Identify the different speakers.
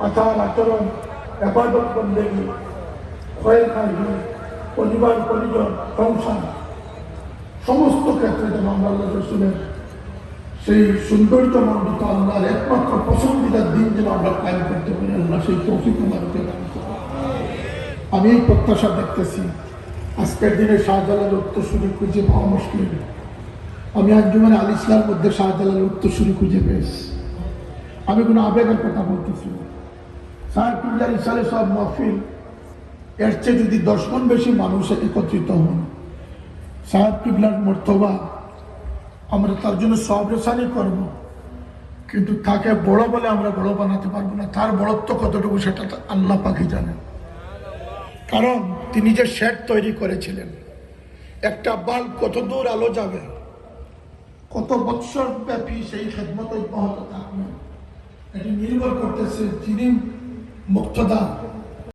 Speaker 1: আচার আচরণ, ইবাদত বন্দেগী, খয়ের কাহিনী, পরিবার পরিজন, সংসার, সমস্ত ক্ষেত্রে যেন আমরা আল্লাহ রসুলের সেই সৌন্দর্যমণ্ডিত আল্লাহর একমাত্র পছন্দিদার দিন যেন আমরা কায়েম করতে পারি। আল্লাহ সেই তৌফিক আমাদেরকে দান করুন। আমি এই প্রত্যাশা দেখতেছি। আজকের দিনে শাহজালালের উত্তরসূরি খুঁজে পাওয়া মুশকিল। আমি আঞ্জুমানে আল ইসলামের মধ্যে শাহজালালের উত্তরসূরি খুঁজে পেয়েছি। আমি কোনো আবেগের কথা বলতেছি না। সাহেব কিবলার ইসালে সব মহফিল, এর চেয়ে যদি 10 গুণ বেশি মানুষ একত্রিত হন, সাহেব কিবলার মর্তবা আমরা তার জন্য সব রেসানি করব, কিন্তু তাকে বড় বলে আমরা বড় বানাতে পারবো না। তার বড়ত্ব কতটুকু সেটা আল্লাহ পাকই জানেন। কারণ তিনি যে শেড তৈরি করেছিলেন, একটা বাল্ব কত দূর আলো যাবে, কত বৎসর ব্যাপী সেই খেদমত অব্যাহত থাকবে, এটি নির্ভর করতেছে যিনি মুক্তদা